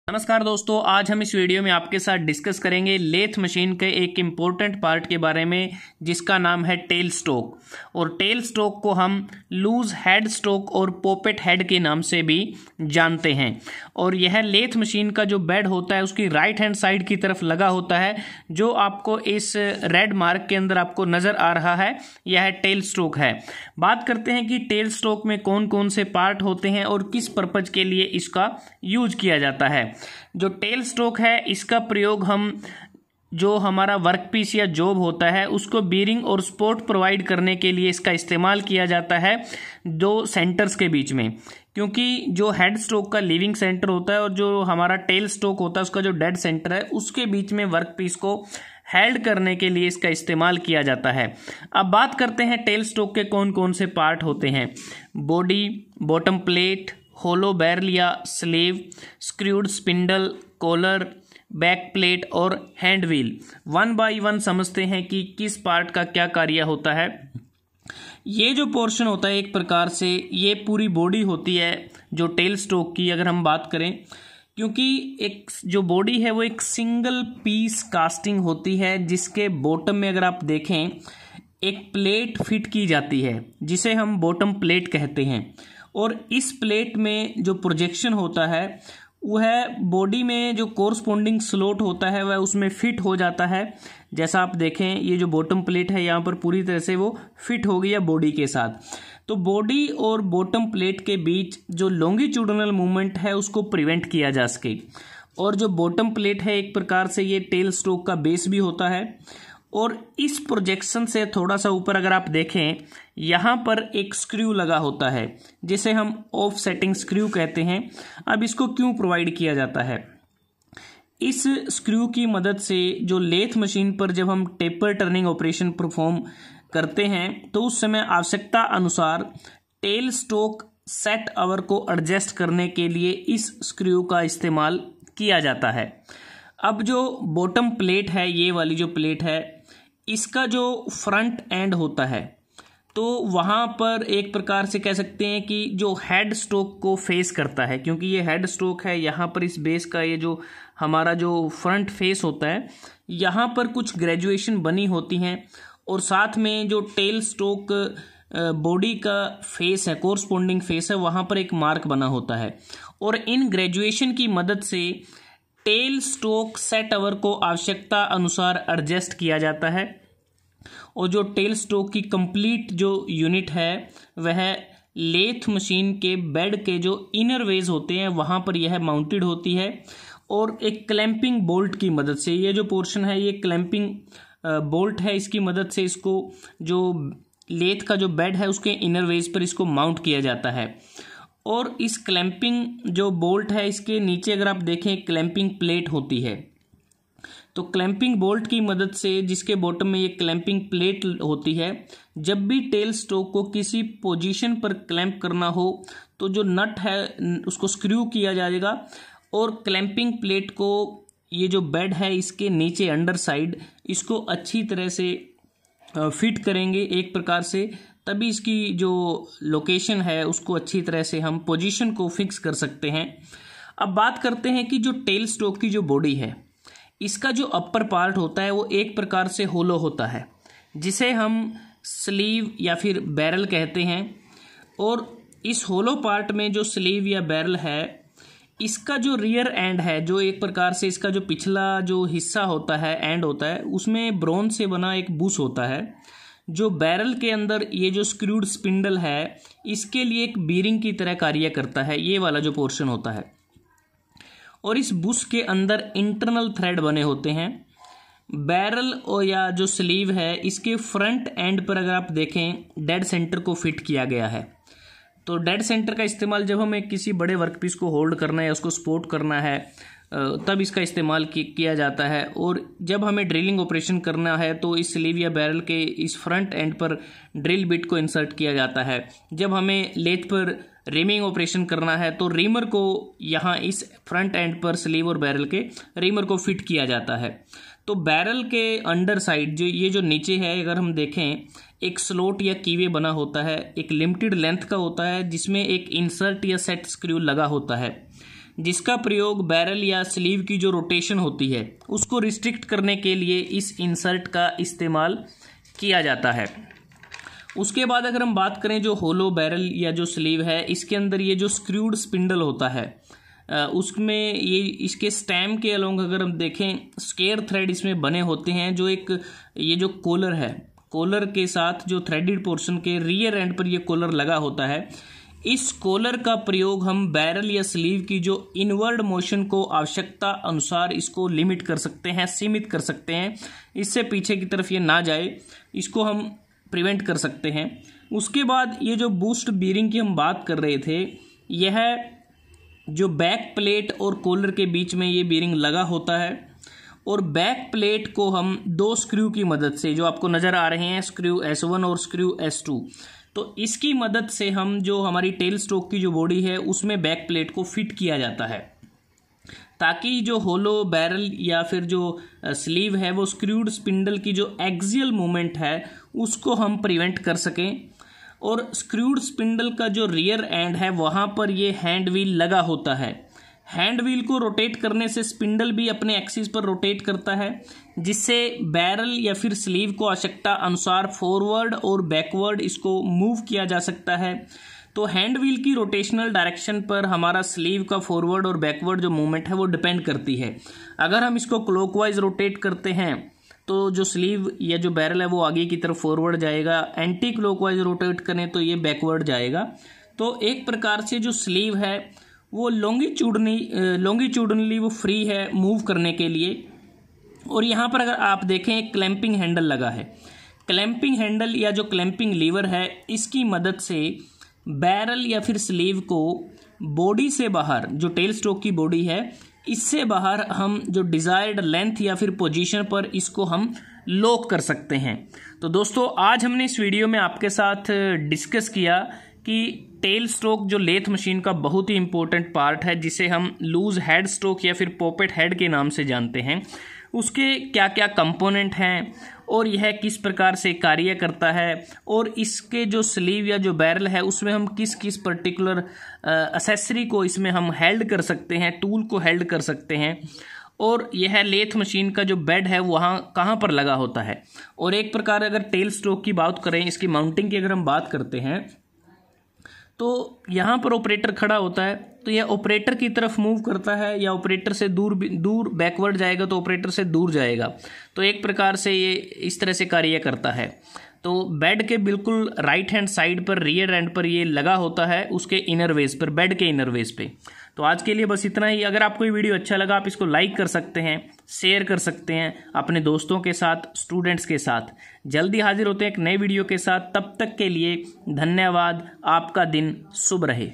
नमस्कार दोस्तों, आज हम इस वीडियो में आपके साथ डिस्कस करेंगे लेथ मशीन के एक इम्पोर्टेंट पार्ट के बारे में जिसका नाम है टेल स्टोक। और टेल स्टोक को हम लूज हेड स्टोक और पोपेट हेड के नाम से भी जानते हैं। और यह लेथ मशीन का जो बेड होता है उसकी राइट हैंड साइड की तरफ लगा होता है, जो आपको इस रेड मार्क के अंदर आपको नज़र आ रहा है, यह टेल स्टोक है। बात करते हैं कि टेल स्टोक में कौन कौन से पार्ट होते हैं और किस पर्पज के लिए इसका यूज किया जाता है। जो टेल स्टोक है इसका प्रयोग हम जो हमारा वर्क पीस या जॉब होता है उसको बीरिंग और सपोर्ट प्रोवाइड करने के लिए इसका इस्तेमाल किया जाता है दो सेंटर्स के बीच में, क्योंकि जो हेड स्टोक का लिविंग सेंटर होता है और जो हमारा टेल स्टोक होता है उसका जो डेड सेंटर है उसके बीच में वर्क पीस को हेल्ड करने के लिए इसका इस्तेमाल किया जाता है। अब बात करते हैं टेल स्टोक के कौन कौन से पार्ट होते हैं। Body, bottom plate, hollow barrel या sleeve, screwed spindle, collar, back plate और hand wheel. One by one समझते हैं कि किस पार्ट का क्या कार्य होता है। ये जो पोर्शन होता है एक प्रकार से ये पूरी बॉडी होती है जो टेल स्टोक की, अगर हम बात करें, क्योंकि एक जो बॉडी है वो एक सिंगल पीस कास्टिंग होती है जिसके बॉटम में अगर आप देखें एक प्लेट फिट की जाती है जिसे हम बॉटम प्लेट कहते हैं। और इस प्लेट में जो प्रोजेक्शन होता है वह बॉडी में जो कोरस्पोंडिंग स्लॉट होता है वह उसमें फिट हो जाता है। जैसा आप देखें ये जो बॉटम प्लेट है यहाँ पर पूरी तरह से वो फिट हो गई है बॉडी के साथ। तो बॉडी और बॉटम प्लेट के बीच जो लॉन्गिट्यूडिनल मूवमेंट है उसको प्रिवेंट किया जा सके। और जो बॉटम प्लेट है एक प्रकार से ये टेल स्टोक का बेस भी होता है। और इस प्रोजेक्शन से थोड़ा सा ऊपर अगर आप देखें यहाँ पर एक स्क्रू लगा होता है जिसे हम ऑफ सेटिंग स्क्रू कहते हैं। अब इसको क्यों प्रोवाइड किया जाता है? इस स्क्रू की मदद से जो लेथ मशीन पर जब हम टेपर टर्निंग ऑपरेशन परफॉर्म करते हैं तो उस समय आवश्यकता अनुसार टेल स्टोक सेट आवर को एडजस्ट करने के लिए इस स्क्रू का इस्तेमाल किया जाता है। अब जो बॉटम प्लेट है, ये वाली जो प्लेट है, इसका जो फ्रंट एंड होता है तो वहाँ पर एक प्रकार से कह सकते हैं कि जो हेड स्टोक को फेस करता है, क्योंकि ये हेड स्टोक है, यहाँ पर इस बेस का ये जो हमारा जो फ्रंट फेस होता है यहाँ पर कुछ ग्रेजुएशन बनी होती हैं। और साथ में जो टेल स्टोक बॉडी का फेस है, कोरस्पोंडिंग फेस है, वहाँ पर एक मार्क बना होता है। और इन ग्रेजुएशन की मदद से टेल स्टोक सेट आवर को आवश्यकता अनुसार एडजस्ट किया जाता है। और जो टेल स्टोक की कंप्लीट जो यूनिट है वह लेथ मशीन के बेड के जो इनर वेज होते हैं वहाँ पर यह माउंटेड होती है। और एक क्लैंपिंग बोल्ट की मदद से ये जो पोर्शन है ये क्लैंपिंग बोल्ट है, इसकी मदद से इसको जो लेथ का जो बेड है उसके इनर वेज पर इसको माउंट किया जाता है। और इस क्लैंपिंग जो बोल्ट है इसके नीचे अगर आप देखें क्लैंपिंग प्लेट होती है। तो क्लैंपिंग बोल्ट की मदद से जिसके बॉटम में ये क्लैंपिंग प्लेट होती है, जब भी टेल स्टोक को किसी पोजीशन पर क्लैंप करना हो तो जो नट है उसको स्क्रू किया जाएगा और क्लैंपिंग प्लेट को ये जो बेड है इसके नीचे अंडर साइड इसको अच्छी तरह से फिट करेंगे एक प्रकार से, तभी इसकी जो लोकेशन है उसको अच्छी तरह से हम पोजीशन को फिक्स कर सकते हैं। अब बात करते हैं कि जो टेल स्टोक की जो बॉडी है इसका जो अपर पार्ट होता है वो एक प्रकार से होलो होता है जिसे हम स्लीव या फिर बैरल कहते हैं। और इस होलो पार्ट में जो स्लीव या बैरल है इसका जो रियर एंड है, जो एक प्रकार से इसका जो पिछला जो हिस्सा होता है एंड होता है, उसमें ब्रोंज से बना एक बुश होता है। जो बैरल के अंदर ये जो स्क्रूड स्पिंडल है इसके लिए एक बीरिंग की तरह कार्य करता है, ये वाला जो पोर्शन होता है। और इस बुश के अंदर इंटरनल थ्रेड बने होते हैं। बैरल और या जो स्लीव है इसके फ्रंट एंड पर अगर आप देखें डेड सेंटर को फिट किया गया है। तो डेड सेंटर का इस्तेमाल जब हमें किसी बड़े वर्कपीस को होल्ड करना है या उसको सपोर्ट करना है तब इसका इस्तेमाल किया जाता है। और जब हमें ड्रिलिंग ऑपरेशन करना है तो इस स्लीव या बैरल के इस फ्रंट एंड पर ड्रिल बिट को इंसर्ट किया जाता है। जब हमें लेथ पर रीमिंग ऑपरेशन करना है तो रीमर को यहाँ इस फ्रंट एंड पर स्लीव और बैरल के रीमर को फिट किया जाता है। तो बैरल के अंडर साइड जो ये जो नीचे है अगर हम देखें एक स्लॉट या कीवे बना होता है, एक लिमिटेड लेंथ का होता है जिसमें एक इंसर्ट या सेट स्क्रू लगा होता है। जिसका प्रयोग बैरल या स्लीव की जो रोटेशन होती है उसको रिस्ट्रिक्ट करने के लिए इस इंसर्ट का इस्तेमाल किया जाता है। उसके बाद अगर हम बात करें जो होलो बैरल या जो स्लीव है, इसके अंदर ये जो स्क्रूड स्पिंडल होता है उसमें ये इसके स्टैम के अलोंग अगर हम देखें स्केयर थ्रेड इसमें बने होते हैं। जो एक ये जो कॉलर है, कॉलर के साथ जो थ्रेडेड पोर्शन के रियर एंड पर ये कॉलर लगा होता है, इस कॉलर का प्रयोग हम बैरल या स्लीव की जो इनवर्ड मोशन को आवश्यकता अनुसार इसको लिमिट कर सकते हैं, सीमित कर सकते हैं, इससे पीछे की तरफ ये ना जाए, इसको हम प्रिवेंट कर सकते हैं। उसके बाद ये जो बूस्ट बीयरिंग की हम बात कर रहे थे, यह जो बैक प्लेट और कॉलर के बीच में ये बीयरिंग लगा होता है और बैक प्लेट को हम 2 स्क्रू की मदद से, जो आपको नज़र आ रहे हैं स्क्रू S1 और स्क्रू S2, तो इसकी मदद से हम जो हमारी टेल स्ट्रोक की जो बॉडी है उसमें बैक प्लेट को फिट किया जाता है, ताकि जो होलो बैरल या फिर जो स्लीव है वो स्क्रूड स्पिंडल की जो एक्सियल मूवमेंट है उसको हम प्रिवेंट कर सकें। और स्क्रूड स्पिंडल का जो रियर एंड है वहाँ पर ये हैंड व्हील लगा होता है। हैंड व्हील को रोटेट करने से स्पिंडल भी अपने एक्सिस पर रोटेट करता है, जिससे बैरल या फिर स्लीव को आवश्यकता अनुसार फॉरवर्ड और बैकवर्ड इसको मूव किया जा सकता है। तो हैंड व्हील की रोटेशनल डायरेक्शन पर हमारा स्लीव का फॉरवर्ड और बैकवर्ड जो मूवमेंट है वो डिपेंड करती है। अगर हम इसको क्लॉकवाइज रोटेट करते हैं तो जो स्लीव या जो बैरल है वो आगे की तरफ फॉरवर्ड जाएगा, एंटी क्लॉकवाइज रोटेट करें तो ये बैकवर्ड जाएगा। तो एक प्रकार से जो स्लीव है वो लॉन्गिट्यूडनली वो फ्री है मूव करने के लिए। और यहाँ पर अगर आप देखें एक क्लैंपिंग हैंडल लगा है। क्लैंपिंग हैंडल या जो क्लैंपिंग लीवर है, इसकी मदद से बैरल या फिर स्लीव को बॉडी से बाहर, जो टेल स्ट्रोक की बॉडी है इससे बाहर हम जो डिज़ायर्ड लेंथ या फिर पोजीशन पर इसको हम लॉक कर सकते हैं। तो दोस्तों आज हमने इस वीडियो में आपके साथ डिस्कस किया कि टेल स्ट्रोक जो लेथ मशीन का बहुत ही इंपॉर्टेंट पार्ट है, जिसे हम लूज हेड स्ट्रोक या फिर पॉपेट हेड के नाम से जानते हैं, उसके क्या क्या कंपोनेंट हैं और यह किस प्रकार से कार्य करता है, और इसके जो स्लीव या जो बैरल है उसमें हम किस किस पर्टिकुलर एक्सेसरी को इसमें हम हेल्ड कर सकते हैं, टूल को हेल्ड कर सकते हैं, और यह लेथ मशीन का जो बेड है वहाँ कहाँ पर लगा होता है। और एक प्रकार अगर टेल स्ट्रोक की बात करें, इसकी माउंटिंग की अगर हम बात करते हैं तो यहाँ पर ऑपरेटर खड़ा होता है, तो यह ऑपरेटर की तरफ मूव करता है या ऑपरेटर से दूर बैकवर्ड जाएगा तो ऑपरेटर से दूर जाएगा। तो एक प्रकार से ये इस तरह से कार्य करता है। तो बेड के बिल्कुल राइट हैंड साइड पर रियर एंड पर ये लगा होता है, उसके इनर वेज पर, बेड के इनर वेज पे। तो आज के लिए बस इतना ही। अगर आपको ये वीडियो अच्छा लगा आप इसको लाइक कर सकते हैं, शेयर कर सकते हैं अपने दोस्तों के साथ, स्टूडेंट्स के साथ। जल्दी हाजिर होते हैं एक नए वीडियो के साथ, तब तक के लिए धन्यवाद। आपका दिन शुभ रहे।